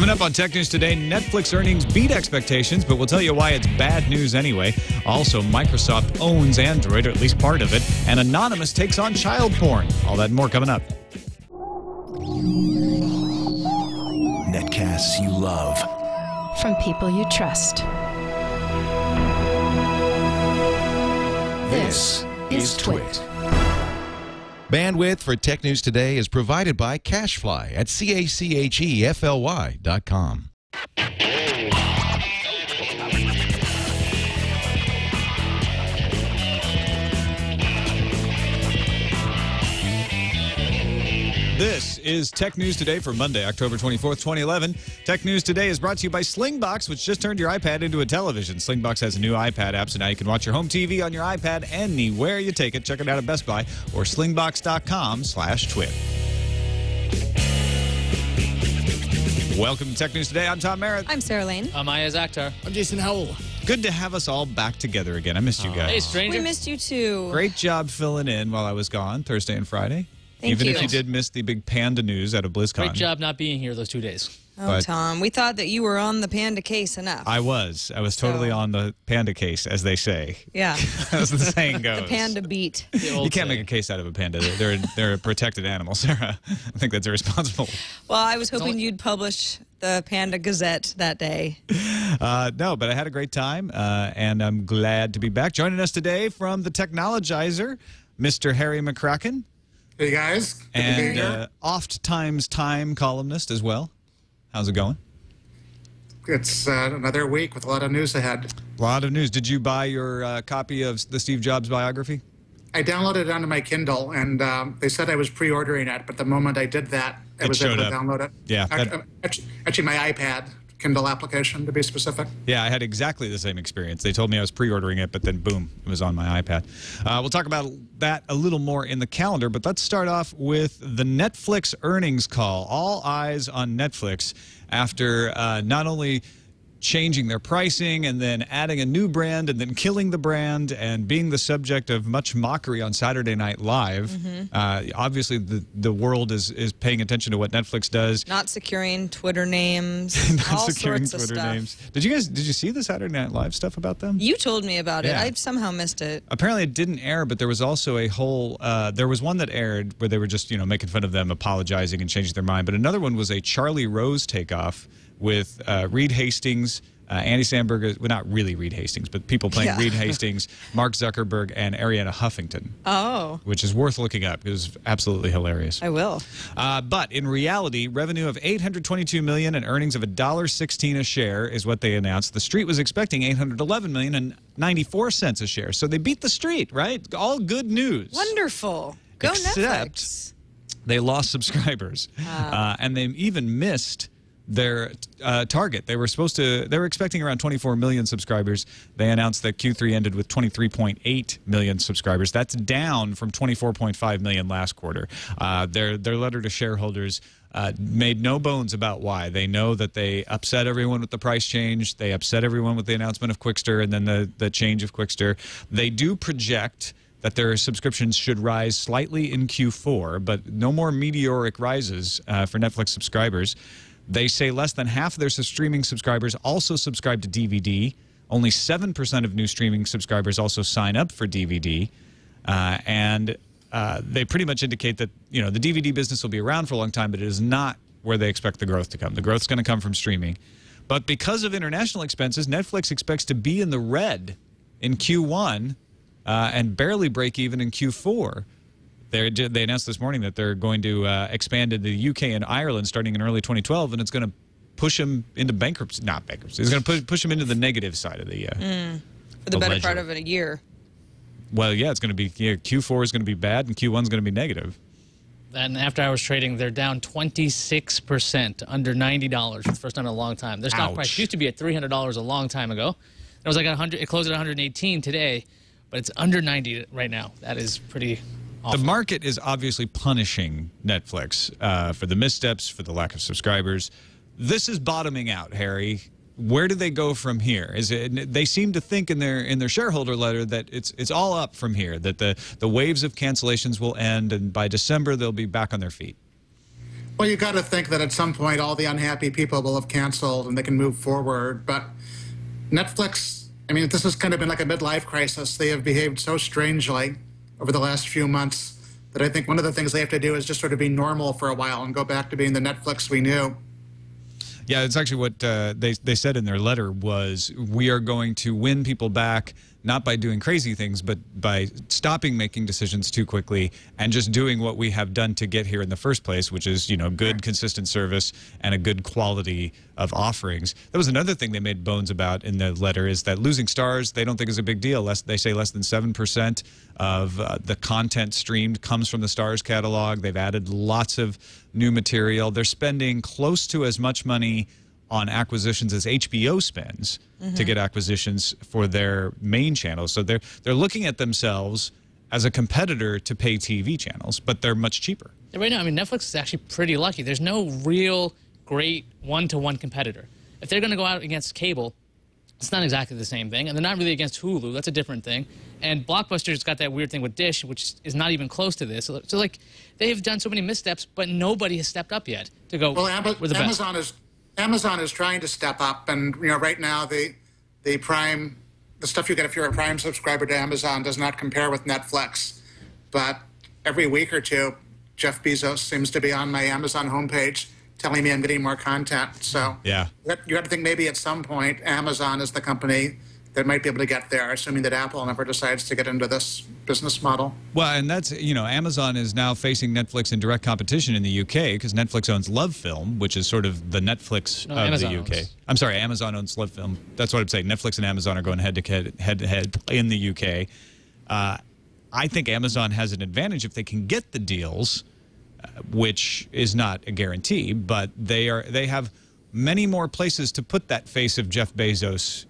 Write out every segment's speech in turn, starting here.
Coming up on Tech News Today, Netflix earnings beat expectations, but we'll tell you why it's bad news anyway. Also, Microsoft owns Android, or at least part of it, and Anonymous takes on child porn. All that and more coming up. Netcasts you love. From people you trust. This is TWiT. Bandwidth for Tech News Today is provided by Cachefly at CACHEFLY.com. This is Tech News Today for Monday, October 24th, 2011. Tech News Today is brought to you by Slingbox, which just turned your iPad into a television. Slingbox has a new iPad app, so now you can watch your home TV on your iPad anywhere you take it. Check it out at Best Buy or slingbox.com/twit. Welcome to Tech News Today. I'm Tom Merritt. I'm Sarah Lane. I'm Iyaz, Akhtar. I'm Jason Howell. Good to have us all back together again. I missed you guys. Hey, stranger. We missed you too. Great job filling in while I was gone, Thursday and Friday. Thank Even you. if you did miss the big panda news out of BlizzCon. Great job not being here those 2 days. Oh, But- Tom, we thought that you were on the panda case enough. I was totally So- on the panda case, as they say. Yeah. As the saying goes. The panda beat. You can't make a case out of a panda. They're a protected animal, Sarah. I think that's irresponsible. Well, I was hoping you'd publish the Panda Gazette that day. No, but I had a great time, and I'm glad to be back. Joining us today from the Technologizer, Mr. Harry McCracken. Hey guys, good to be And here. oft-times Time columnist as well. How's it going? It's another week with a lot of news ahead. A lot of news. Did you buy your copy of the Steve Jobs biography? I downloaded it onto my Kindle, and they said I was pre-ordering it, but the moment I did that, I It was able showed to up. download it. Yeah, Actually, my iPad Kindle application, to be specific. Yeah, I had exactly the same experience. They told me I was pre-ordering it, but then boom, it was on my iPad. We'll talk about that a little more in the calendar, but let's start off with the Netflix earnings call. All eyes on Netflix after not only changing their pricing and then adding a new brand and then killing the brand and being the subject of much mockery on Saturday Night Live. Obviously, the world is paying attention to what Netflix does. Not securing Twitter names. Not all securing sorts Twitter of stuff. names. Did you see the Saturday Night Live stuff about them? You told me about it. Yeah. I somehow missed it. Apparently it didn't air, but there was also a whole, there was one that aired where they were just, making fun of them, apologizing and changing their mind. But another one was a Charlie Rose takeoff with Reed Hastings, Andy Samberg, well, not really Reed Hastings, but people playing Yeah. Reed Hastings, Mark Zuckerberg, and Ariana Huffington, Oh, which is worth looking up. It was absolutely hilarious. I will. But in reality, revenue of $822 million and earnings of $1.16 a share is what they announced. The street was expecting $811 million and 94 cents a share. So they beat the street, right? All good news. Wonderful. Go Except Netflix. They lost subscribers, and they even missed their target. They were expecting around 24 million subscribers. They announced that Q3 ended with 23.8 million subscribers. That's down from 24.5 million last quarter. Their letter to shareholders made no bones about why. They know that they upset everyone with the price change. They upset everyone with the announcement of Quickster and then the change of Quickster. They do project that their subscriptions should rise slightly in Q4, but no more meteoric rises for Netflix subscribers. They say less than half of their streaming subscribers also subscribe to DVD. Only 7% of new streaming subscribers also sign up for DVD. And they pretty much indicate that, the DVD business will be around for a long time, but it is not where they expect the growth to come. The growth is going to come from streaming. But because of international expenses, Netflix expects to be in the red in Q1 and barely break even in Q4. They announced this morning that they're going to expand into the UK and Ireland starting in early 2012, and it's going to push them into bankruptcy. Not bankruptcy. It's going to push them into the negative side of the For the better ledger. part of a year. Well, yeah, it's going to be Q4 is going to be bad, and Q1 is going to be negative. And after hours trading, they're down 26%, under $90 for the first time in a long time. Their stock Ouch. price used to be at $300 a long time ago. It was like 100. It closed at 118 today, but it's under 90 right now. That is pretty awful. The market is obviously punishing Netflix for the missteps, for the lack of subscribers. This is bottoming out, Harry. Where do they go from here? They seem to think in their shareholder letter that it's all up from here, that the waves of cancellations will end, and by December they'll be back on their feet. Well, you got to think that at some point all the unhappy people will have canceled and they can move forward. But Netflix, I mean, this has kind of been like a midlife crisis. They have behaved so strangely over the last few months that I think one of the things they have to do is just sort of be normal for a while and go back to being the Netflix we knew. Yeah, it's actually what they said in their letter was, we are going to win people back, not by doing crazy things, but by stopping making decisions too quickly and just doing what we have done to get here in the first place, which is, you know, good, consistent service and a good quality of offerings. That was another thing they made bones about in the letter, is that losing stars, they don't think is a big deal. They say less than 7% of the content streamed comes from the Stars catalog. They've added lots of new material. They're spending close to as much money on acquisitions as HBO spends to get acquisitions for their main channels. So they're looking at themselves as a competitor to pay TV channels, but they're much cheaper. Right now, I mean, Netflix is actually pretty lucky. There's no real great one-to-one competitor. If they're going to go out against cable, it's not exactly the same thing. And they're not really against Hulu. That's a different thing. And Blockbuster's got that weird thing with Dish, which is not even close to this. So like, they've done so many missteps, but nobody has stepped up yet to go, well, we're the best. Amazon is trying to step up, and you know, right now the stuff you get if you're a Prime subscriber to Amazon does not compare with Netflix. But every week or two, Jeff Bezos seems to be on my Amazon homepage telling me I'm getting more content. So yeah, you have to think maybe at some point Amazon is the company that might be able to get there, assuming that Apple never decides to get into this business model. Well, and that's, you know, Amazon is now facing Netflix in direct competition in the UK because Netflix owns Love Film, which is sort of the Netflix of Amazon the UK. owns. I'm sorry, Amazon owns Love Film. That's what I'm saying. Netflix and Amazon are going head to head in the UK. I think Amazon has an advantage if they can get the deals, which is not a guarantee, but they have many more places to put that face of Jeff Bezos.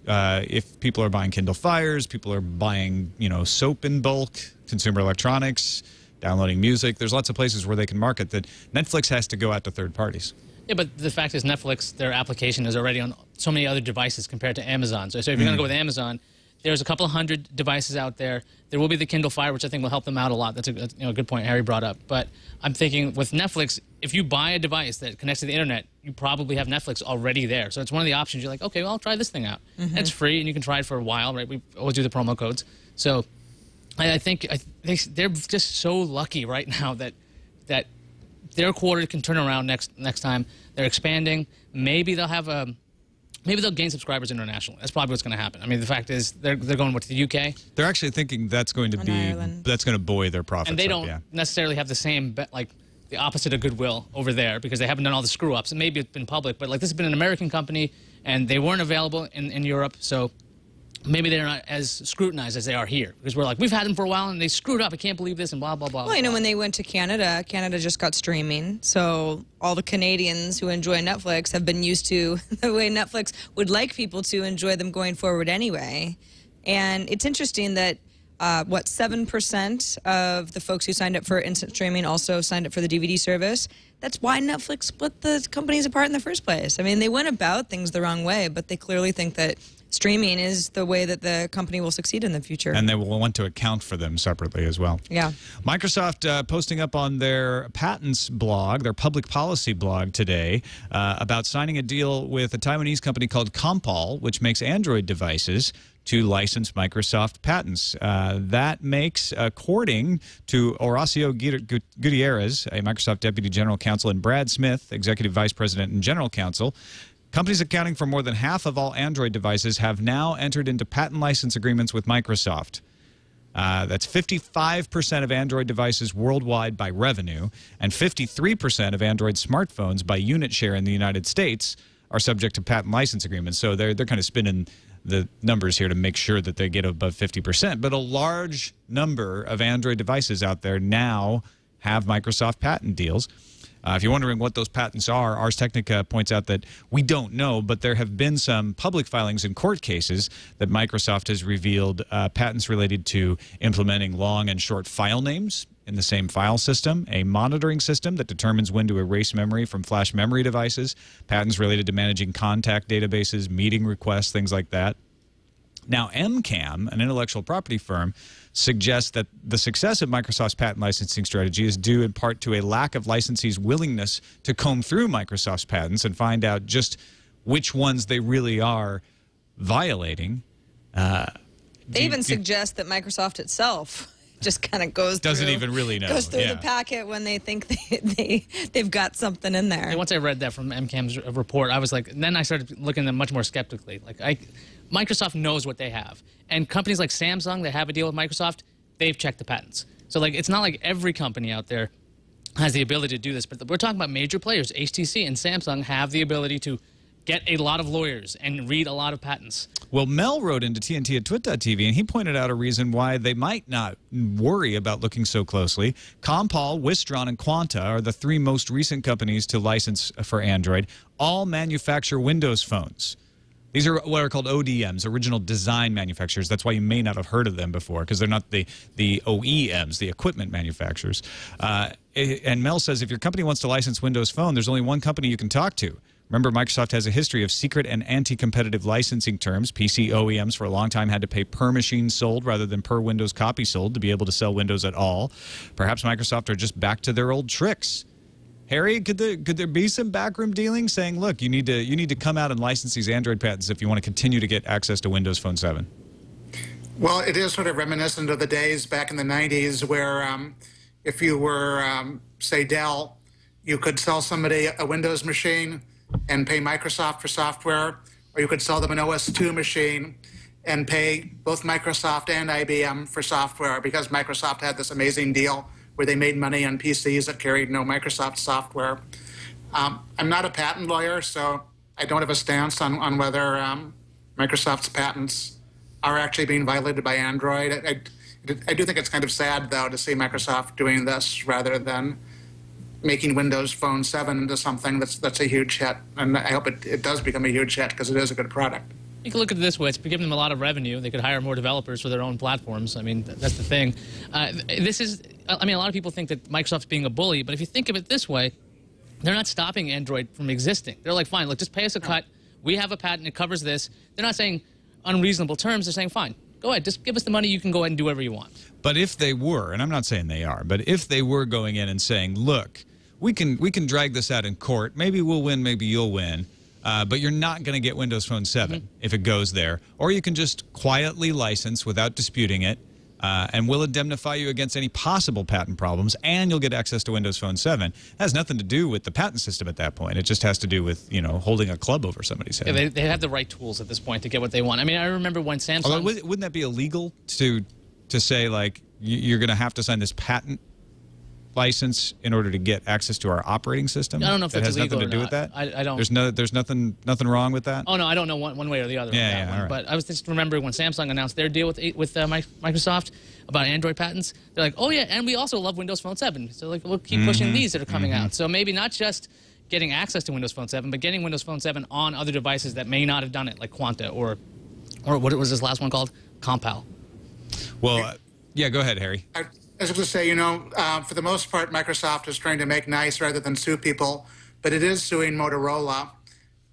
If people are buying Kindle Fires, people are buying, you know, soap in bulk, consumer electronics, downloading music. There's lots of places where they can market that. Netflix has to go out to third parties. Yeah, but the fact is Netflix, their application is already on so many other devices compared to Amazon. So if you're going to go with Amazon, there's a couple of hundred devices out there. There will be the Kindle Fire, which I think will help them out a lot. That's a good point Harry brought up. But I'm thinking with Netflix, if you buy a device that connects to the internet, you probably have Netflix already there. So it's one of the options. You're like, okay, well, I'll try this thing out. And it's free, and you can try it for a while, right? We always do the promo codes. So I think they're just so lucky right now that their quarter can turn around next time. They're expanding. Maybe they'll have a... Maybe they'll gain subscribers internationally. That's probably what's going to happen. I mean, the fact is they're going to the UK. They're actually thinking that's going to that's going to buoy their profits. And they don't necessarily have the same, like the opposite of goodwill over there because they haven't done all the screw ups. And maybe it's been public, but like this has been an American company and they weren't available in Europe. So maybe they're not as scrutinized as they are here because we're like, we've had them for a while and they screwed up. I can't believe this and blah, blah, blah. Well, you know, when they went to Canada, Canada just got streaming. So all the Canadians who enjoy Netflix have been used to the way Netflix would like people to enjoy them going forward anyway. And it's interesting that, 7% of the folks who signed up for instant streaming also signed up for the DVD service. That's why Netflix split the companies apart in the first place. I mean, they went about things the wrong way, but they clearly think that streaming is the way that the company will succeed in the future. And they will want to account for them separately as well. Yeah. Microsoft posting up on their patents blog, their public policy blog today, about signing a deal with a Taiwanese company called Compal, which makes Android devices, to license Microsoft patents. That makes, according to Horacio Gutierrez, a Microsoft Deputy General Counsel, and Brad Smith, Executive Vice President and General Counsel, companies accounting for more than half of all Android devices have now entered into patent license agreements with Microsoft. That's 55% of Android devices worldwide by revenue, and 53% of Android smartphones by unit share in the United States are subject to patent license agreements. So they're kind of spinning the numbers here to make sure that they get above 50%. But a large number of Android devices out there now have Microsoft patent deals. If you're wondering what those patents are, Ars Technica points out that we don't know, but there have been some public filings in court cases that Microsoft has revealed patents related to implementing long and short file names in the same file system, a monitoring system that determines when to erase memory from flash memory devices, patents related to managing contact databases, meeting requests, things like that. Now, MCAM, an intellectual property firm, suggests that the success of Microsoft's patent licensing strategy is due in part to a lack of licensees' willingness to comb through Microsoft's patents and find out just which ones they really are violating. They even suggest that Microsoft itself just kind of doesn't even really know. Goes through the packet when they think they've got something in there. And once I read that from MCAM's report, I was like, then I started looking at them much more skeptically. Like, Microsoft knows what they have, and companies like Samsung that have a deal with Microsoft, they've checked the patents. So like, it's not like every company out there has the ability to do this, but we're talking about major players. HTC and Samsung have the ability to get a lot of lawyers and read a lot of patents. Well, Mel wrote into TNT at twit.tv, and he pointed out a reason why they might not worry about looking so closely. Compal, Wistron, and Quanta are the 3 most recent companies to license for Android. All manufacture Windows phones. These are what are called ODMs, original design manufacturers. That's why you may not have heard of them before, because they're not the OEMs, the equipment manufacturers. And Mel says if your company wants to license Windows Phone, there's only one company you can talk to. Remember, Microsoft has a history of secret and anti-competitive licensing terms. PC OEMs for a long time had to pay per machine sold rather than per Windows copy sold to be able to sell Windows at all. Perhaps Microsoft are just back to their old tricks. Harry, could there be some backroom dealing saying, look, you need to come out and license these Android patents if you want to continue to get access to Windows Phone 7? Well, it is sort of reminiscent of the days back in the 90s where if you were, say, Dell, you could sell somebody a Windows machine and pay Microsoft for software, or you could sell them an OS2 machine and pay both Microsoft and IBM for software, because Microsoft had this amazing deal where they made money on PCs that carried no Microsoft software. I'm not a patent lawyer, so I don't have a stance on whether Microsoft's patents are actually being violated by Android. I do think it's kind of sad, though, to see Microsoft doing this rather than making Windows Phone 7 into something that's a huge hit. And I hope it does become a huge hit, because it is a good product. You can look at it this way. It's giving them a lot of revenue. They could hire more developers for their own platforms. I mean, that's the thing. I mean, a lot of people think that Microsoft's being a bully, but if you think of it this way, they're not stopping Android from existing. They're like, fine, look, just pay us a cut. We have a patent. It covers this. They're not saying unreasonable terms. They're saying, fine, go ahead. Just give us the money. You can go ahead and do whatever you want. But if they were, and I'm not saying they are, but if they were going in and saying, look, we can drag this out in court. Maybe we'll win, maybe you'll win. But you're not going to get Windows Phone 7 if it goes there. Or you can just quietly license without disputing it, and we'll indemnify you against any possible patent problems, and you'll get access to Windows Phone 7. It has nothing to do with the patent system at that point. It just has to do with, you know, holding a club over somebody's head. Yeah, they have the right tools at this point to get what they want. I mean, I remember when Samsung... Although, wouldn't that be illegal to say, like, you're going to have to sign this patent license in order to get access to our operating system? I don't know if that that's has nothing to do or with not. that. I don't. There's nothing wrong with that. Oh no, I don't know one way or the other. Yeah, on that one. all right. But I was just remembering when Samsung announced their deal with Microsoft about Android patents. They're like, oh yeah, and we also love Windows Phone 7. So like, we'll keep pushing these that are coming out. So maybe not just getting access to Windows Phone 7, but getting Windows Phone 7 on other devices that may not have done it, like Quanta or what was this last one called? Compal. Well, yeah, go ahead, Harry. I was going to say, you know, for the most part, Microsoft is trying to make nice rather than sue people, but it is suing Motorola,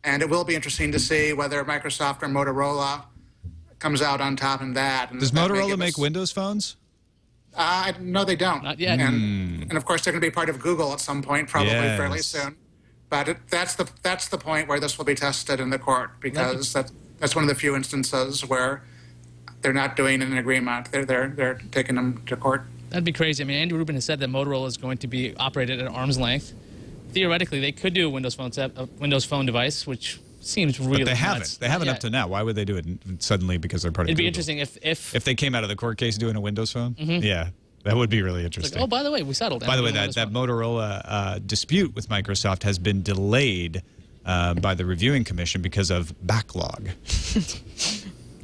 and it will be interesting to see whether Microsoft or Motorola comes out on top in that. And Does Motorola make Windows phones? No, they don't. Not yet. And of course, they're going to be part of Google at some point, probably fairly soon. But that's the point where this will be tested in the court, because that's one of the few instances where they're not doing an agreement. They're taking them to court. That'd be crazy. I mean, Andy Rubin has said that Motorola is going to be operated at arm's length. Theoretically, they could do a Windows Phone device, which seems really But they haven't. nuts. They haven't up to now. Why would they do it suddenly because they're part of It'd be Google? interesting if they came out of the court case doing a Windows Phone. Yeah, that would be really interesting. like, oh, by the way, we settled. By the way, that Motorola dispute with Microsoft has been delayed by the reviewing commission because of backlog.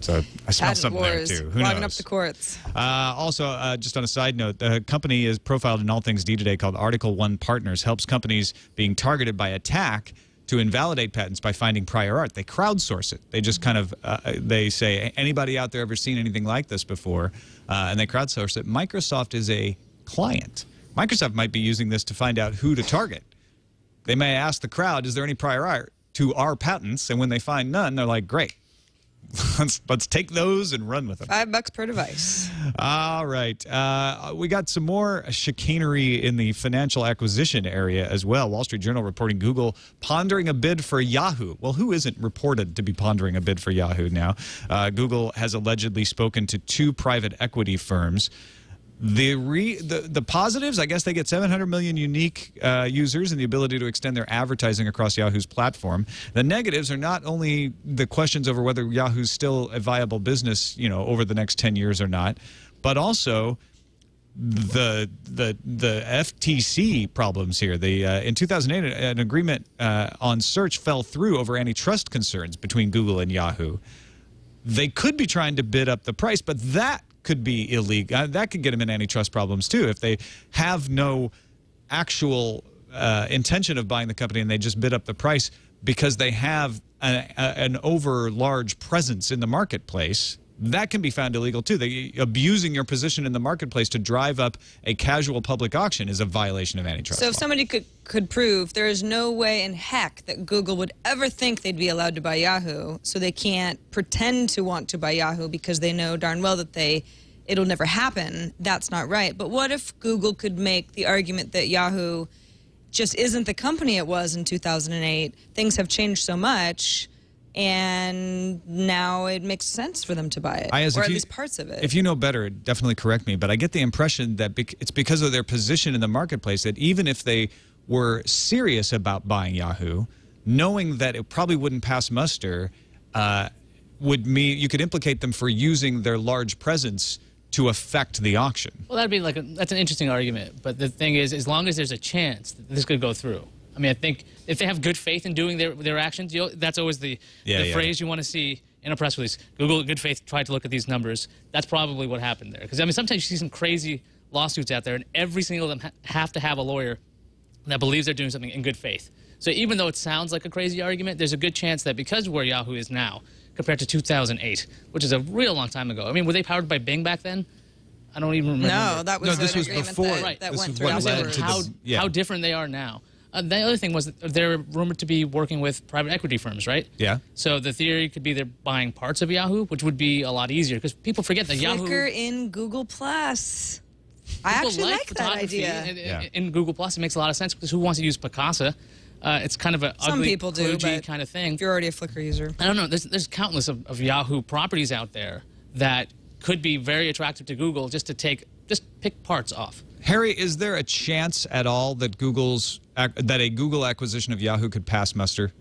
So I smell Patent something wars, there, too. Who clogging knows? up the courts. Also, just on a side note, the company is profiled in All Things D today called Article 1 Partners, helps companies being targeted by attack to invalidate patents by finding prior art. They crowdsource it. They just kind of, they say, anybody out there ever seen anything like this before? And they crowdsource it. Microsoft is a client. Microsoft might be using this to find out who to target. They may ask the crowd, is there any prior art to our patents? And when they find none, they're like, great. let's take those and run with them. $5 per device. All right. We got some more chicanery in the financial acquisition area as well. Wall Street Journal reporting Google pondering a bid for Yahoo. Well, who isn't reported to be pondering a bid for Yahoo now? Google has allegedly spoken to 2 private equity firms. The positives, I guess they get 700 million unique users and the ability to extend their advertising across Yahoo's platform. The negatives are not only the questions over whether Yahoo's still a viable business, over the next 10 years or not, but also the FTC problems here. In 2008, an agreement on search fell through over antitrust concerns between Google and Yahoo. They could be trying to bid up the price, but that could be illegal. That could get them in antitrust problems too if they have no actual intention of buying the company and they just bid up the price because they have an over large presence in the marketplace. That can be found illegal too. Abusing your position in the marketplace to drive up a casual public auction is a violation of antitrust So law. if somebody could prove there is no way in heck that Google would ever think they'd be allowed to buy Yahoo, so they can't pretend to want to buy Yahoo because they know darn well that it'll never happen, that's not right. But what if Google could make the argument that Yahoo just isn't the company it was in 2008? Things have changed so much, and now it makes sense for them to buy it, or at least parts of it. If you know better, definitely correct me, but I get the impression that it's because of their position in the marketplace that even if they were serious about buying Yahoo, knowing that it probably wouldn't pass muster would mean you could implicate them for using their large presence to affect the auction. Well, that'd be that's an interesting argument. But the thing is, as long as there's a chance that this could go through, I mean, I think if they have good faith in doing their actions, that's always the phrase you want to see in a press release. Google, good faith, tried to look at these numbers. That's probably what happened there. Because, I mean, sometimes you see some crazy lawsuits out there, and every single of them have to have a lawyer that believes they're doing something in good faith. So even though it sounds like a crazy argument, there's a good chance that because where Yahoo is now, compared to 2008, which is a real long time ago. I mean, were they powered by Bing back then? I don't even remember. No, that was this was agreement before. that This went is through. what led to how different they are now. The other thing was that they're rumored to be working with private equity firms, right? Yeah. So the theory could be they're buying parts of Yahoo, which would be a lot easier because people forget that Yahoo. Flickr in Google Plus. I actually like that idea. In Google Plus, it makes a lot of sense because who wants to use Picasa? It's kind of a Some ugly, people do, but kind of thing. If you're already a Flickr user, I don't know. There's countless of Yahoo properties out there that could be very attractive to Google just to pick parts off. Harry, is there a chance at all that a Google acquisition of Yahoo could pass muster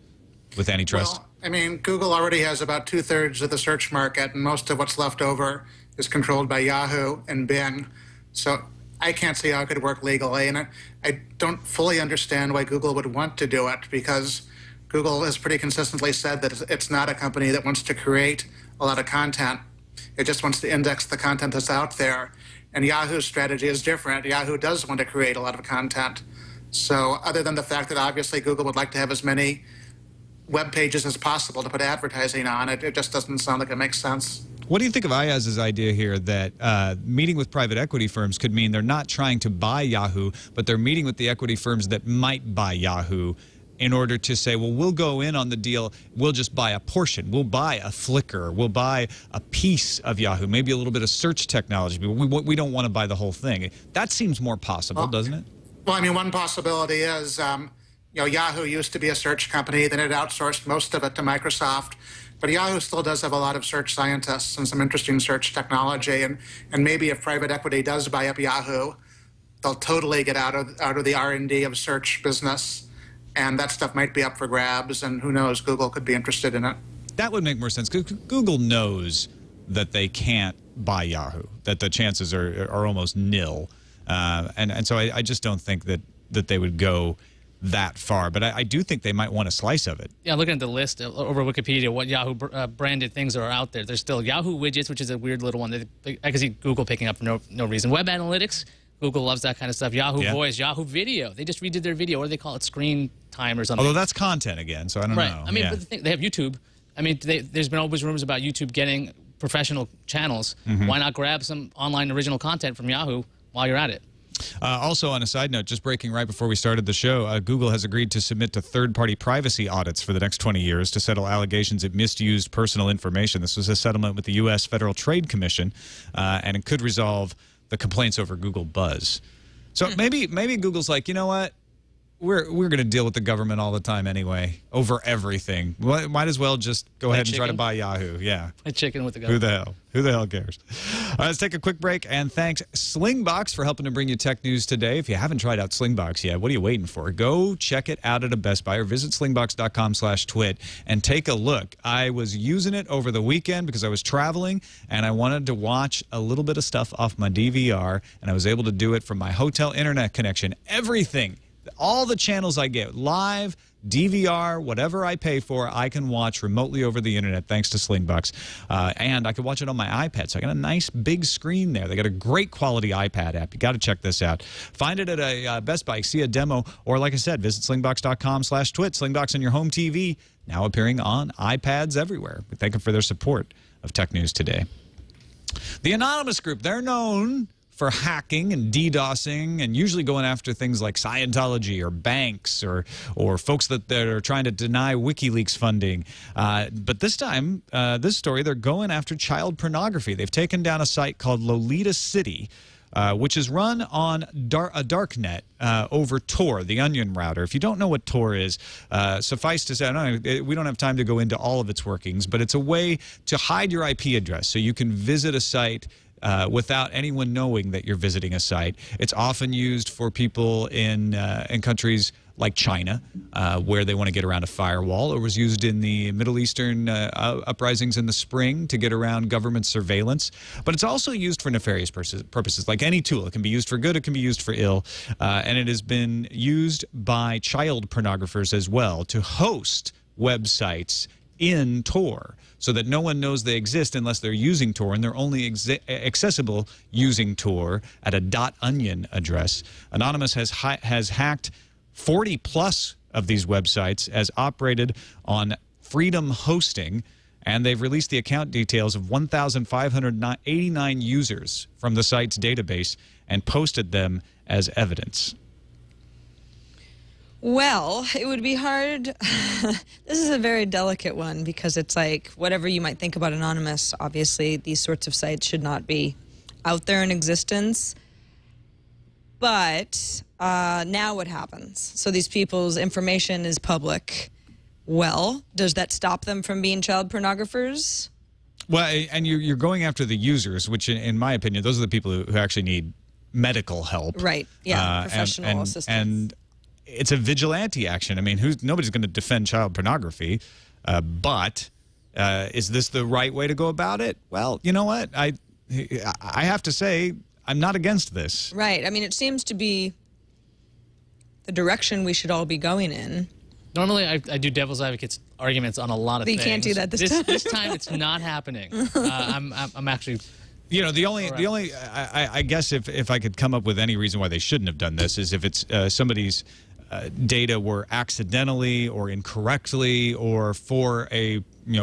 with antitrust? Well, I mean, Google already has about 2/3 of the search market, and most of what's left over is controlled by Yahoo and Bing. So I can't see how it could work legally, and I don't fully understand why Google would want to do it, because Google has pretty consistently said that it's not a company that wants to create a lot of content. It just wants to index the content that's out there. And Yahoo's strategy is different. Yahoo does want to create a lot of content. So other than the fact that obviously Google would like to have as many web pages as possible to put advertising on, it just doesn't sound like it makes sense. What do you think of Iyaz's idea here that meeting with private equity firms could mean they're not trying to buy Yahoo, but they're meeting with the equity firms that might buy Yahoo in order to say, well, we'll go in on the deal, we'll just buy a portion, we'll buy a Flickr, we'll buy a piece of Yahoo, maybe a little bit of search technology, but we don't want to buy the whole thing. That seems more possible, doesn't it? Well, I mean, one possibility is, Yahoo used to be a search company, then it outsourced most of it to Microsoft. But Yahoo still does have a lot of search scientists and some interesting search technology. And maybe if private equity does buy up Yahoo, they'll totally get out of the R&D of search business. And that stuff might be up for grabs. And who knows, Google could be interested in it. That would make more sense, because Google knows that they can't buy Yahoo, that the chances are almost nil. And so I just don't think that they would go that far, but I do think they might want a slice of it. Yeah, looking at the list over Wikipedia, what Yahoo branded things are out there. There's still Yahoo Widgets, which is a weird little one. I can see Google picking up for no reason. Web Analytics, Google loves that kind of stuff. Yahoo Voice, Yahoo Video. They just redid their video. What do they call it? Screen time or something. Although that's content again, so I don't know. I mean, but the thing, they have YouTube. I mean, there's been always rumors about YouTube getting professional channels. Why not grab some online original content from Yahoo while you're at it? Also, on a side note, just breaking right before we started the show, Google has agreed to submit to third-party privacy audits for the next 20 years to settle allegations it misused personal information. This was a settlement with the U.S. Federal Trade Commission, and it could resolve the complaints over Google Buzz. So maybe Google's like, you know what? We're going to deal with the government all the time anyway, over everything. Might as well just go ahead and try to buy Yahoo. Yeah. A chicken with the government. Who the hell? Who the hell cares? All right, let's take a quick break, and thanks Slingbox for helping to bring you tech news today. If you haven't tried out Slingbox yet, what are you waiting for? Go check it out at a Best Buy or visit slingbox.com/twit and take a look. I was using it over the weekend because I was traveling, and I wanted to watch a little bit of stuff off my DVR, and I was able to do it from my hotel internet connection. Everything. All the channels I get, live, DVR, whatever I pay for, I can watch remotely over the internet thanks to Slingbox. And I can watch it on my iPad, so I got a nice big screen there. They got a great quality iPad app. You got to check this out. Find it at a Best Buy, see a demo, or like I said, visit slingbox.com/twit. Slingbox on your home TV, now appearing on iPads everywhere. We thank them for their support of Tech News Today. The Anonymous Group, they're known for hacking and DDoSing and usually going after things like Scientology or banks or folks that are trying to deny WikiLeaks funding. But this time, this story, they're going after child pornography. They've taken down a site called Lolita City, which is run on a darknet over Tor, the onion router. If you don't know what Tor is, suffice to say, we don't have time to go into all of its workings, but it's a way to hide your IP address so you can visit a site without anyone knowing that you're visiting a site. It's often used for people in countries like China, where they want to get around a firewall, or was used in the Middle Eastern uprisings in the spring to get around government surveillance. But it's also used for nefarious purposes, like any tool. It can be used for good, it can be used for ill, and it has been used by child pornographers as well to host websites in Tor, so that no one knows they exist unless they're using Tor, and they're only accessible using Tor at a .onion address. Anonymous has hacked 40+ of these websites as operated on Freedom Hosting, and they've released the account details of 1,589 users from the site's database and posted them as evidence. Well, it would be hard. This is a very delicate one because it's like whatever you might think about Anonymous, obviously these sorts of sites should not be out there in existence. But now what happens? So these people's information is public. Well, does that stop them from being child pornographers? Well, and you're going after the users, which in my opinion, those are the people who actually need medical help. Right, yeah, professional assistance. And it's a vigilante action. I mean, nobody's going to defend child pornography, but is this the right way to go about it? Well, you know what? I have to say I'm not against this. Right. I mean, it seems to be the direction we should all be going in. Normally, I do devil's advocates arguments on a lot of but you things. Can't do that this time. This time, it's not happening. I'm actually. You know, the only I guess if I could come up with any reason why they shouldn't have done this is if it's somebody's data were accidentally or incorrectly or for a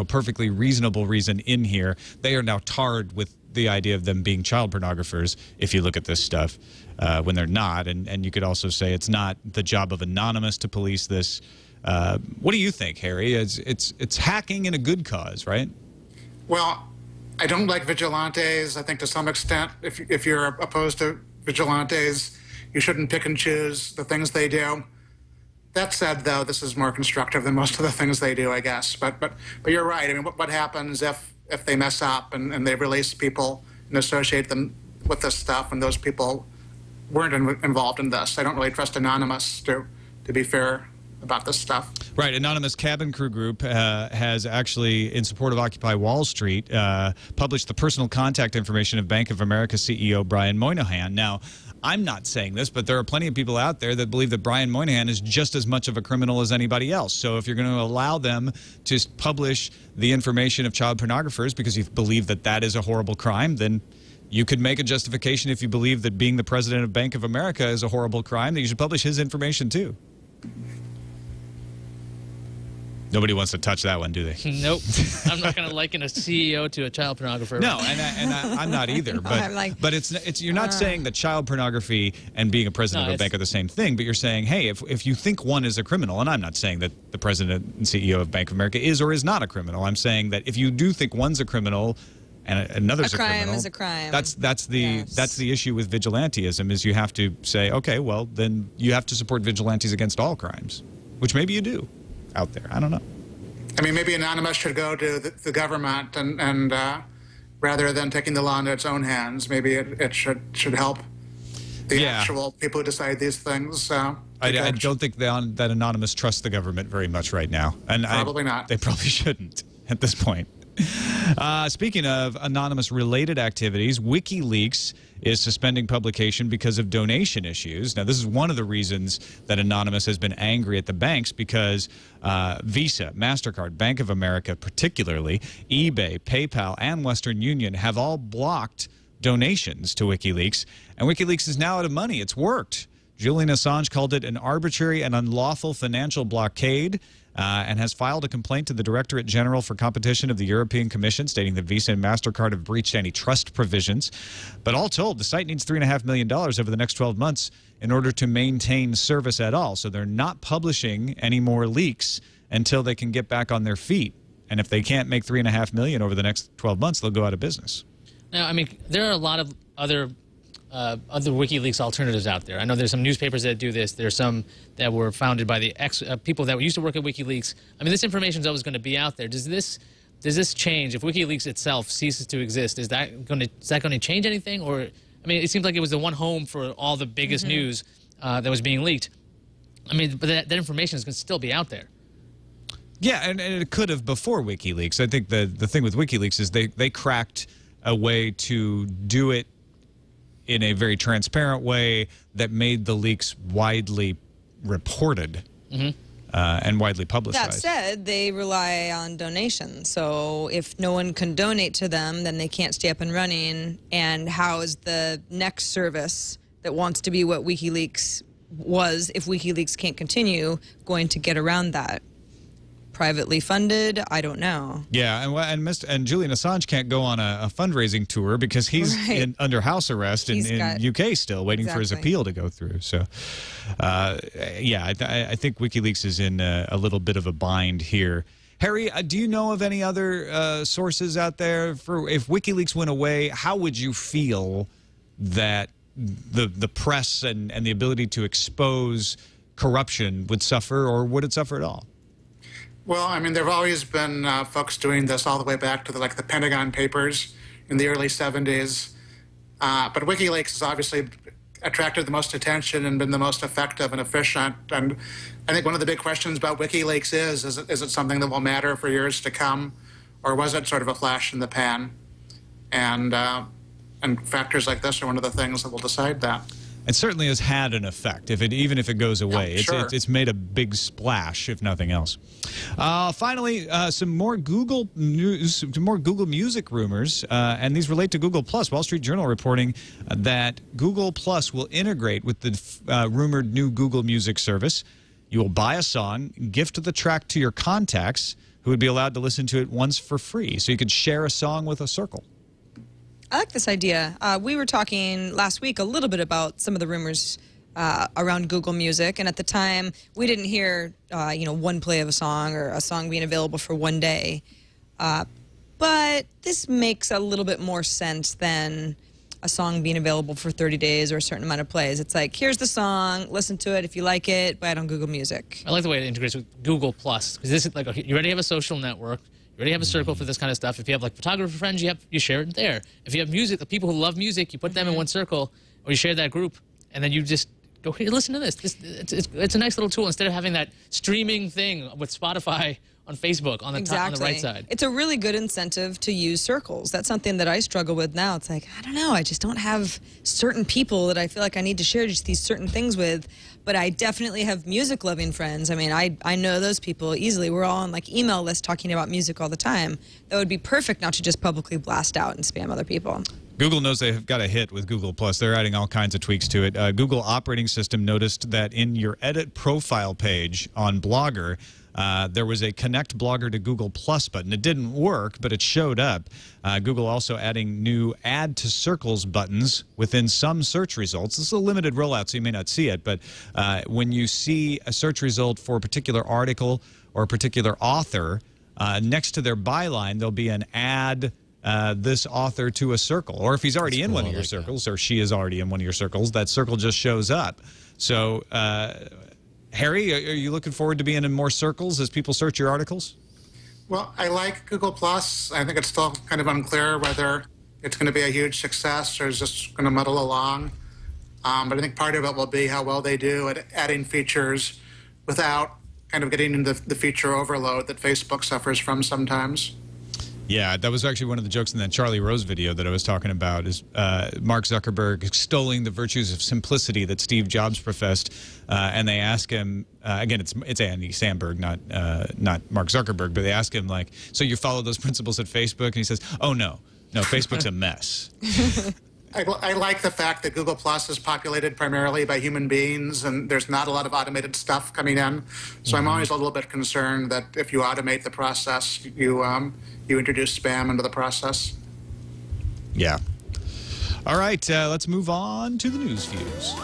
perfectly reasonable reason in here, they are now tarred with the idea of them being child pornographers if you look at this stuff when they're not. And you could also say it's not the job of Anonymous to police this. What do you think, Harry? It's hacking in a good cause, right? Well, I don't like vigilantes. I think to some extent, if you're opposed to vigilantes, you shouldn't pick and choose the things they do. That said, though, this is more constructive than most of the things they do, I guess. But you're right. I mean, what happens if they mess up and they release people and associate them with this stuff, and those people weren't involved in this? I don't really trust Anonymous to be fair about this stuff. Right. Anonymous Cabin Crew Group has actually, in support of Occupy Wall Street, published the personal contact information of Bank of America CEO Brian Moynihan. Now, I'm not saying this, but there are plenty of people out there that believe that Brian Moynihan is just as much of a criminal as anybody else. So if you're going to allow them to publish the information of child pornographers because you believe that that is a horrible crime, then you could make a justification if you believe that being the president of Bank of America is a horrible crime, that you should publish his information too. Nobody wants to touch that one, do they? Nope. I'm not going to liken a CEO to a child pornographer. No, I'm not either. But it's you're not saying that child pornography and being a president of a bank are the same thing. But you're saying, hey, if you think one is a criminal, and I'm not saying that the president and CEO of Bank of America is or is not a criminal. I'm saying that if you do think one's a criminal and another's a criminal, crime is a crime. That's the issue with vigilantism, is you have to say, okay, well then you have to support vigilantes against all crimes, which maybe you do out there. I don't know. I mean, maybe Anonymous should go to the government and rather than taking the law into its own hands, maybe it should help the actual people who decide these things. I don't think that Anonymous trusts the government very much right now. And probably not. They probably shouldn't at this point. Speaking of Anonymous-related activities, WikiLeaks is suspending publication because of donation issues. Now, this is one of the reasons that Anonymous has been angry at the banks, because Visa, MasterCard, Bank of America particularly, eBay, PayPal, and Western Union have all blocked donations to WikiLeaks, and WikiLeaks is now out of money. It's worked. Julian Assange called it an arbitrary and unlawful financial blockade, and has filed a complaint to the Directorate General for Competition of the European Commission, stating that Visa and MasterCard have breached antitrust provisions. But all told, the site needs $3.5 million over the next 12 months in order to maintain service at all. So they're not publishing any more leaks until they can get back on their feet. And if they can't make $3.5 million over the next 12 months, they'll go out of business. Now, I mean, there are a lot of other WikiLeaks alternatives out there. I know there's some newspapers that do this. There's some that were founded by the people that used to work at WikiLeaks. I mean, this information is always going to be out there. Does this change if WikiLeaks itself ceases to exist? Is that going to change anything? Or, I mean, it seems like it was the one home for all the biggest news that was being leaked. I mean, but that information is going to still be out there. Yeah, and it could have before WikiLeaks. I think the thing with WikiLeaks is they cracked a way to do it in a very transparent way that made the leaks widely reported and widely publicized. That said, they rely on donations. So if no one can donate to them, then they can't stay up and running. And how is the next service that wants to be what WikiLeaks was, if WikiLeaks can't continue, going to get around that? Privately funded? I don't know. Yeah, and Julian Assange can't go on a fundraising tour because he's under house arrest in UK still, waiting for his appeal to go through. So, yeah, I think WikiLeaks is in a little bit of a bind here. Harry, do you know of any other sources out there for if WikiLeaks went away? How would you feel that the press and the ability to expose corruption would suffer, or would it suffer at all? Well, I mean, there have always been folks doing this all the way back to the Pentagon Papers in the early 70s. But WikiLeaks has obviously attracted the most attention and been the most effective and efficient. And I think one of the big questions about WikiLeaks is it something that will matter for years to come, or was it sort of a flash in the pan? And factors like this are one of the things that will decide that. It certainly has had an effect, even if it goes away. It's made a big splash, if nothing else. Finally, some more Google news, some more Google Music rumors, and these relate to Google+. Wall Street Journal reporting that Google+ will integrate with the rumored new Google Music service. You will buy a song, gift the track to your contacts, who would be allowed to listen to it once for free. So you could share a song with a circle. I like this idea. We were talking last week a little bit about some of the rumors around Google Music, and at the time we didn't hear, one play of a song or a song being available for one day. But this makes a little bit more sense than a song being available for 30 days or a certain amount of plays. It's like, here's the song, listen to it if you like it, buy it on Google Music. I like the way it integrates with Google+, because this is like, you already have a social network. You already have a circle for this kind of stuff. If you have photographer friends, you share it there. If you have music, the people who love music, you put them in one circle, or you share that group, and then you just go, here, listen to this. It's a nice little tool instead of having that streaming thing with Spotify on Facebook on the top, on the right side. It's a really good incentive to use circles. That's something that I struggle with now. It's like, I don't know, I just don't have certain people that I feel like I need to share just these certain things with. But I definitely have music-loving friends. I mean, I know those people easily. We're all on email lists talking about music all the time. That would be perfect not to just publicly blast out and spam other people. Google knows they've got a hit with Google+. They're adding all kinds of tweaks to it. Google operating system noticed that in your edit profile page on Blogger, there was a Connect Blogger to Google Plus button. It didn't work, but it showed up. Google also adding new Add to Circles buttons within some search results. This is a limited rollout, so you may not see it, but when you see a search result for a particular article or a particular author, next to their byline, there'll be an add this author to a circle. Or if he's already in one of your circles, or she is already in one of your circles, that circle just shows up. So, Harry, are you looking forward to being in more circles as people search your articles? Well, I like Google Plus. I think it's still kind of unclear whether it's going to be a huge success or is just going to muddle along. But I think part of it will be how well they do at adding features without kind of getting into the feature overload that Facebook suffers from sometimes. Yeah, that was actually one of the jokes in that Charlie Rose video that I was talking about, is Mark Zuckerberg extolling the virtues of simplicity that Steve Jobs professed, and they ask him, again, it's Andy Samberg, not Mark Zuckerberg, but they ask him, like, so you follow those principles at Facebook? And he says, oh, no, Facebook's a mess. I like the fact that Google Plus is populated primarily by human beings, and there's not a lot of automated stuff coming in. So I'm always a little bit concerned that if you automate the process, you introduce spam into the process. Yeah. All right, let's move on to the news views.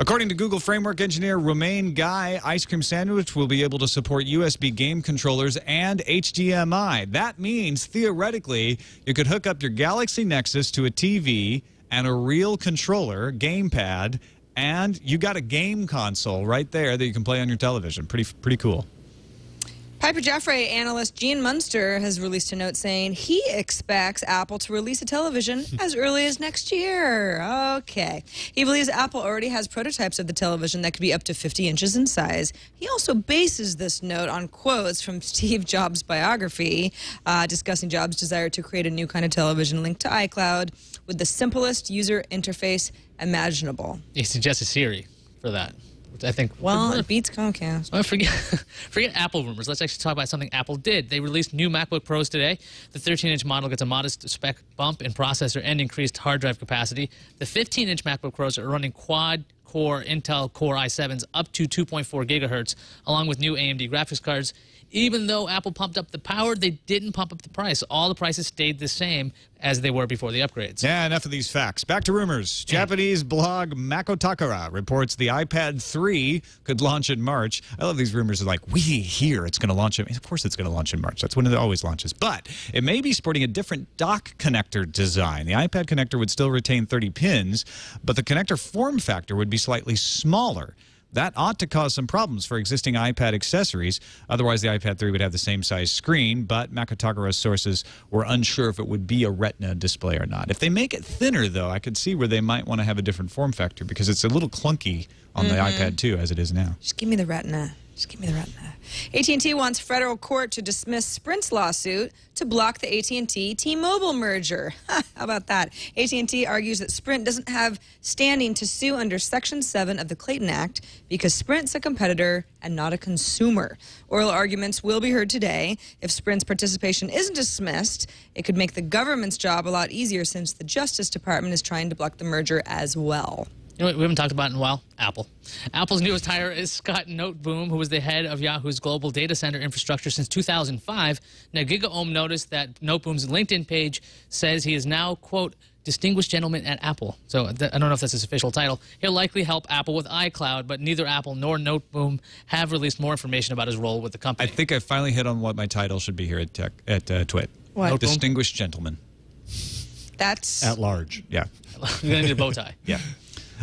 According to Google Framework engineer Romain Guy, Ice Cream Sandwich will be able to support USB game controllers and HDMI. That means, theoretically, you could hook up your Galaxy Nexus to a TV and a real controller, gamepad, and you got a game console right there that you can play on your television. Pretty cool. Piper Jaffray analyst Gene Munster has released a note saying he expects Apple to release a television as early as next year. Okay. He believes Apple already has prototypes of the television that could be up to 50 inches in size. He also bases this note on quotes from Steve Jobs' biography, discussing Jobs' desire to create a new kind of television linked to iCloud with the simplest user interface imaginable. He suggested Siri for that. I think, well, it beats Comcast. Well, forget Apple rumors. Let's actually talk about something Apple did. They released new MacBook Pros today. The 13-inch model gets a modest spec bump in processor and increased hard drive capacity. The 15-inch MacBook Pros are running quad-core Intel Core i7s up to 2.4 gigahertz, along with new AMD graphics cards. Even though Apple pumped up the power, they didn't pump up the price. All the prices stayed the same as they were before the upgrades. Yeah, enough of these facts. Back to rumors. Yeah. Japanese blog Makotakara reports the iPad 3 could launch in March. I love these rumors. Like, we hear it's going to launch. Of course it's going to launch in March. That's when it always launches. But it may be sporting a different dock connector design. The iPad connector would still retain 30 pins, but the connector form factor would be slightly smaller. That ought to cause some problems for existing iPad accessories. Otherwise, the iPad 3 would have the same size screen, but Makotakara's sources were unsure if it would be a Retina display or not. If they make it thinner, though, I could see where they might want to have a different form factor because it's a little clunky on the iPad 2 as it is now. Just give me the Retina. Just give me the Retina. AT&T wants federal court to dismiss Sprint's lawsuit to block the AT&T T-Mobile merger. How about that? AT&T argues that Sprint doesn't have standing to sue under Section 7 of the Clayton Act because Sprint's a competitor and not a consumer. Oral arguments will be heard today. If Sprint's participation isn't dismissed, it could make the government's job a lot easier since the Justice Department is trying to block the merger as well. You know what we haven't talked about in a while? Apple. Apple's newest hire is Scott Noteboom, who was the head of Yahoo's global data center infrastructure since 2005. Now, GigaOM noticed that Noteboom's LinkedIn page says he is now, quote, distinguished gentleman at Apple. So I don't know if that's his official title. He'll likely help Apple with iCloud, but neither Apple nor Noteboom have released more information about his role with the company. I think I finally hit on what my title should be here at TWiT. What? Distinguished gentleman. That's... At large, yeah. You're going to need a bow tie. Yeah.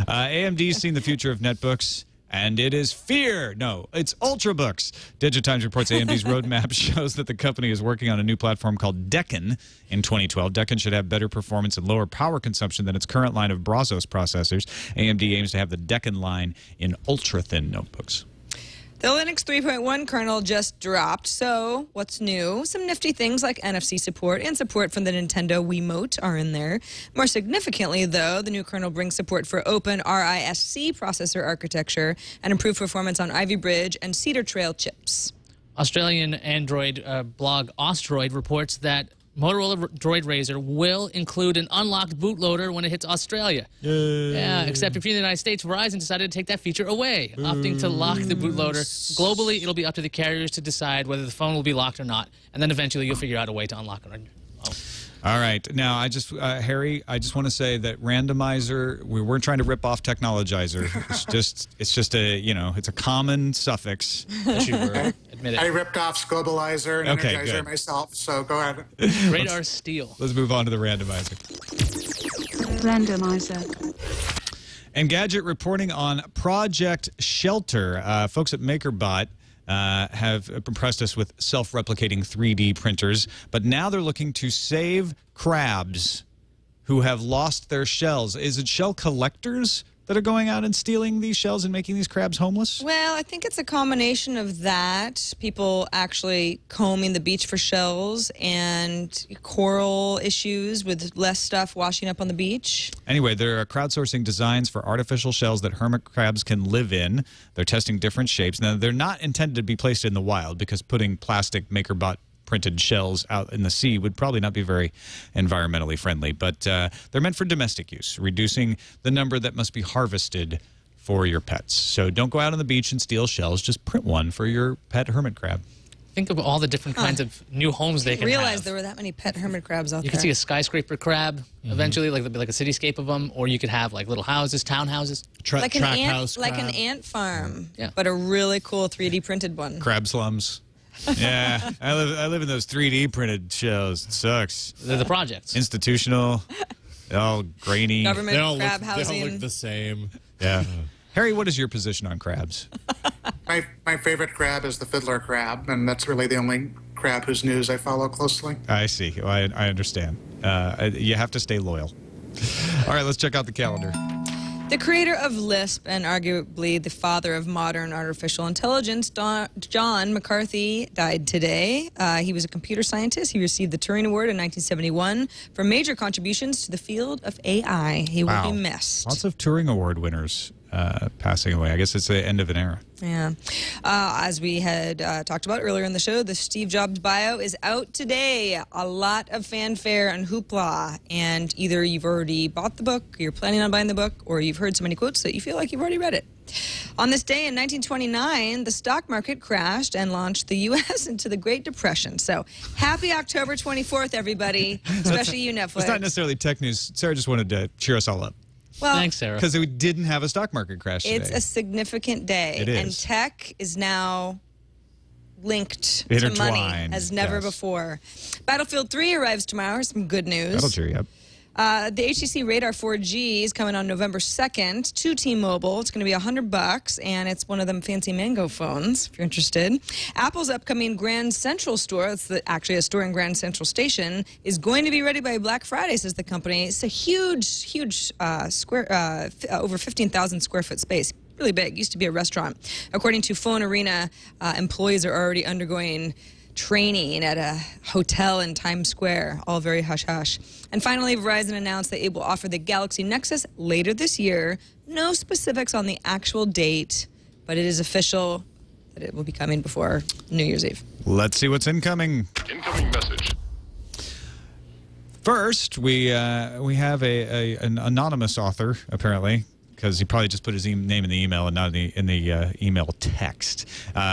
AMD's seen the future of netbooks, and it is fear. No, it's Ultrabooks. Digitimes reports AMD's roadmap shows that the company is working on a new platform called Deccan in 2012. Deccan should have better performance and lower power consumption than its current line of Brazos processors. AMD aims to have the Deccan line in ultra-thin notebooks. The Linux 3.1 kernel just dropped, so what's new? Some nifty things like NFC support and support from the Nintendo Wiimote are in there. More significantly, though, the new kernel brings support for open RISC processor architecture and improved performance on Ivy Bridge and Cedar Trail chips. Australian Android blog Ostroid reports that Motorola Droid Razr will include an unlocked bootloader when it hits Australia. Yeah, except if you're in the United States, Verizon decided to take that feature away, opting to lock the bootloader. Globally, it'll be up to the carriers to decide whether the phone will be locked or not, and then eventually you'll figure out a way to unlock it on your phone. All right. Now, Harry, I just want to say that randomizer, we weren't trying to rip off technologizer. It's just a, it's a common suffix. Yes, you were. Admit it. I ripped off Scobalizer and Okay, Energizer good. myself, so go ahead. Radar steel. Let's move on to the randomizer. Randomizer. Engadget reporting on Project Shelter. Folks at MakerBot have impressed us with self-replicating 3D printers, but now they're looking to save crabs who have lost their shells. Is it shell collectors that are going out and stealing these shells and making these crabs homeless? Well, I think it's a combination of that, people actually combing the beach for shells, and coral issues with less stuff washing up on the beach. Anyway, they're crowdsourcing designs for artificial shells that hermit crabs can live in. They're testing different shapes. Now, they're not intended to be placed in the wild because putting plastic MakerBot printed shells out in the sea would probably not be very environmentally friendly, but they're meant for domestic use, reducing the number that must be harvested for your pets. So don't go out on the beach and steal shells. Just print one for your pet hermit crab. Think of all the different kinds of new homes they can Realize have. there were that many pet hermit crabs out You there. could see a skyscraper crab eventually, like a cityscape of them, or you could have like little houses, townhouses. like an ant farm, Yeah. but a really cool 3D printed one. Crab slums. Yeah, I live in those 3D printed shells. It sucks. They're the projects. Institutional, all grainy. Government They all crab look, housing. They all look the same. Yeah. Harry, what is your position on crabs? My favorite crab is the fiddler crab, and that's really the only crab whose news I follow closely. I see. Well, I understand. You have to stay loyal. All right, let's check out the calendar. The creator of Lisp and arguably the father of modern artificial intelligence, John McCarthy, died today. He was a computer scientist. He received the Turing Award in 1971 for major contributions to the field of AI. He will be missed. Lots of Turing Award winners passing away. I guess it's the end of an era. Yeah. As we had talked about earlier in the show, the Steve Jobs bio is out today. A lot of fanfare and hoopla. And either you've already bought the book, you're planning on buying the book, or you've heard so many quotes that you feel like you've already read it. On this day in 1929, the stock market crashed and launched the U.S. into the Great Depression. So happy October 24th, everybody, especially you, Netflix. It's not necessarily tech news. Sarah just wanted to cheer us all up. Well, Thanks, Sarah. Because we didn't have a stock market crash today. it's a significant day. It is. And tech is now linked to money as never before. Battlefield 3 arrives tomorrow. Some good news. That'll cheer you up. The HTC Radar 4G is coming on November 2nd to T-Mobile. It's going to be $100, and it's one of them fancy Mango phones, if you're interested. Apple's upcoming Grand Central store, it's actually a store in Grand Central Station, is going to be ready by Black Friday, says the company. It's a huge over 15,000 square foot space. Really big. Used to be a restaurant. According to Phone Arena, employees are already undergoing training at a hotel in Times Square, all very hush-hush. And finally, Verizon announced that it will offer the Galaxy Nexus later this year. No specifics on the actual date, but it is official that it will be coming before New Year's Eve. Let's see what's incoming. Incoming message. First, we have an anonymous author, apparently, because he probably just put his name in the email and not in the email text.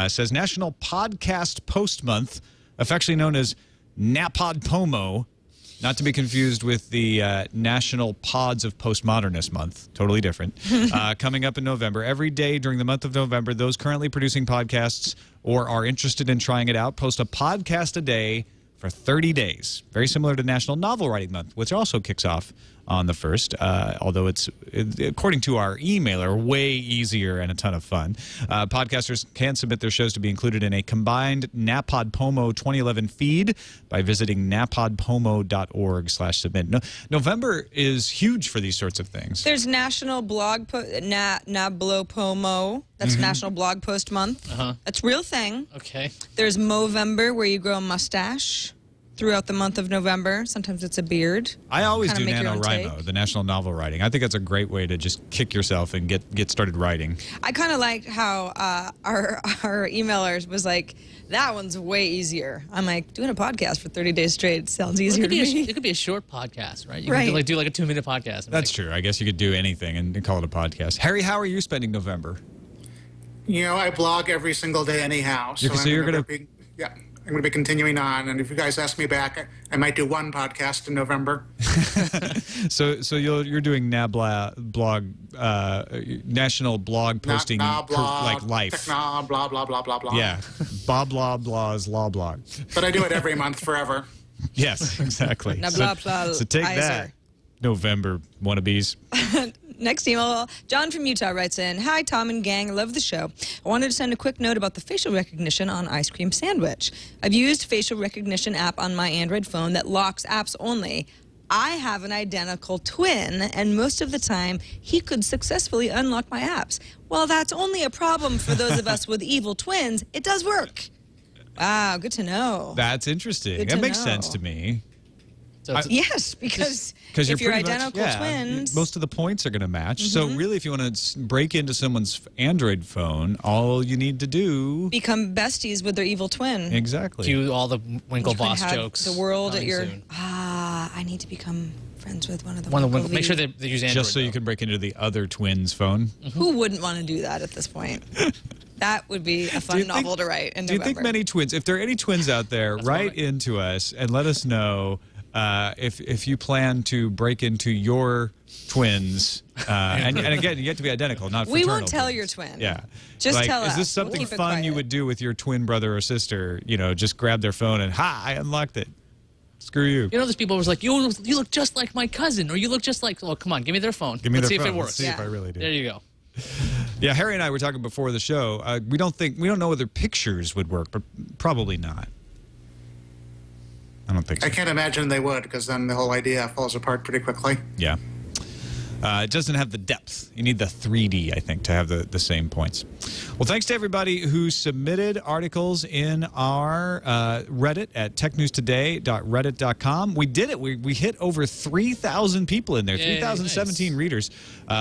Says National Podcast Post Month, affectionately known as NaPodPoMo, not to be confused with the National Pods of Postmodernist Month. Totally different. Coming up in November. Every day during the month of November, those currently producing podcasts or are interested in trying it out, post a podcast a day for 30 days. Very similar to National Novel Writing Month, which also kicks off on the 1st, although it's, according to our emailer, way easier and a ton of fun. Podcasters can submit their shows to be included in a combined NaPodPoMo 2011 feed by visiting napodpomo.org/submit. November is huge for these sorts of things. There's National Blog NaBloPoMo. That's National Blog Post Month. That's a real thing. Okay. There's Movember, where you grow a mustache. throughout the month of November. Sometimes it's a beard. I always Kinda do make your own NaNoWriMo, take. the National Novel Writing. I think that's a great way to just kick yourself and get started writing. I kind of liked how our emailer was like, that one's way easier. I'm like, doing a podcast for 30 days straight sounds easier to me. It could be a short podcast, right? You Right. could do like a 2-minute podcast. That's true. I guess you could do anything and call it a podcast. Harry, how are you spending November? You know, I blog every single day anyhow. So you're gonna be, yeah, I'm going to be continuing on. And if you guys ask me back, I might do one podcast in November. So you're doing blog, national blog posting like life. Blah, blah, blah, blah, blah, blah. Yeah. Blah, blah's law blog. But I do it every month forever. Yes, exactly. Now, blah, blah, so take Izer. that, November wannabes. Next email, John from Utah writes in, Hi, Tom and gang. I love the show. I wanted to send a quick note about the facial recognition on Ice Cream Sandwich. I've used facial recognition app on my Android phone that locks apps only. I have an identical twin, and most of the time, he could successfully unlock my apps. Well, that's only a problem for those of us with evil twins. It does work. Wow, good to know. That's interesting. Good That to makes know. sense to me. So it's- Yes, because Because if you're pretty much- identical yeah, twins, most of the points are going to match. So really, if you want to break into someone's Android phone, all you need to do become besties with their evil twin. exactly. cue all the You Winklevoss could have jokes. The world at coming your soon. I need to become friends with one of the Make sure they use Android. Just so you can break into the other twin's phone. Who wouldn't want to do that at this point? That would be a fun novel to write in Do you November. think many twins, if there are any twins out there, write into us and let us know if you plan to break into your twins. And again, you get to be identical, not We fraternal won't tell twins. your twin. Yeah. Just like, tell is us. this We'll something keep it fun you quiet. would do with your twin brother or sister? You know, just grab their phone and, I unlocked it. Screw you. You know, there's people who's like, you look just like my cousin, or you look just like. Oh, come on, give me their phone. Give me Let's their see phone. if it Let's works. see if Yeah. I really do. There you go. Yeah, Harry and I were talking before the show. We don't know whether pictures would work, but probably not. I don't think so. I can't imagine they would, because then the whole idea falls apart pretty quickly. Yeah. It doesn't have the depth. You need the 3D, I think, to have the same points. Well, thanks to everybody who submitted articles in our Reddit at technewstoday.reddit.com. We did it. We hit over 3,000 people in there, Yay, 3,017 nice. readers.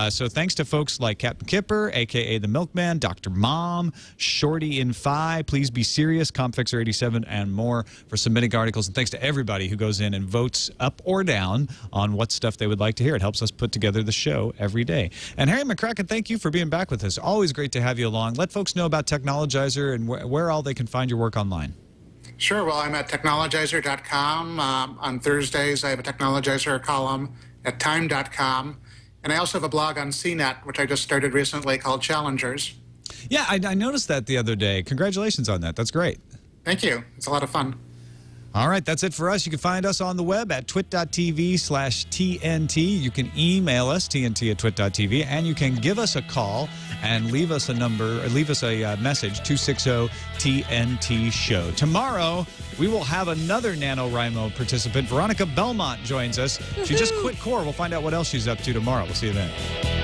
So thanks to folks like Captain Kipper, a.k.a. The Milkman, Dr. Mom, Shorty in Phi, Please Be Serious, Compfixer87, and more for submitting articles. And thanks to everybody who goes in and votes up or down on what stuff they would like to hear. It helps us put together the show every day. And Harry McCracken, thank you for being back with us. Always great to have you along. Let folks know about Technologizer and where all they can find your work online. Sure. Well, I'm at technologizer.com. On Thursdays, I have a Technologizer column at time.com. And I also have a blog on CNET, which I just started recently, called Challengers. Yeah, I noticed that the other day. Congratulations on that. That's great. Thank you. It's a lot of fun. All right, that's it for us. You can find us on the web at twit.tv/TNT. You can email us, tnt@twit.tv, and you can give us a call and leave us a message, 260-TNT-SHOW. Tomorrow, we will have another NaNoWriMo participant. Veronica Belmont joins us. She just quit core. We'll find out what else she's up to tomorrow. We'll see you then.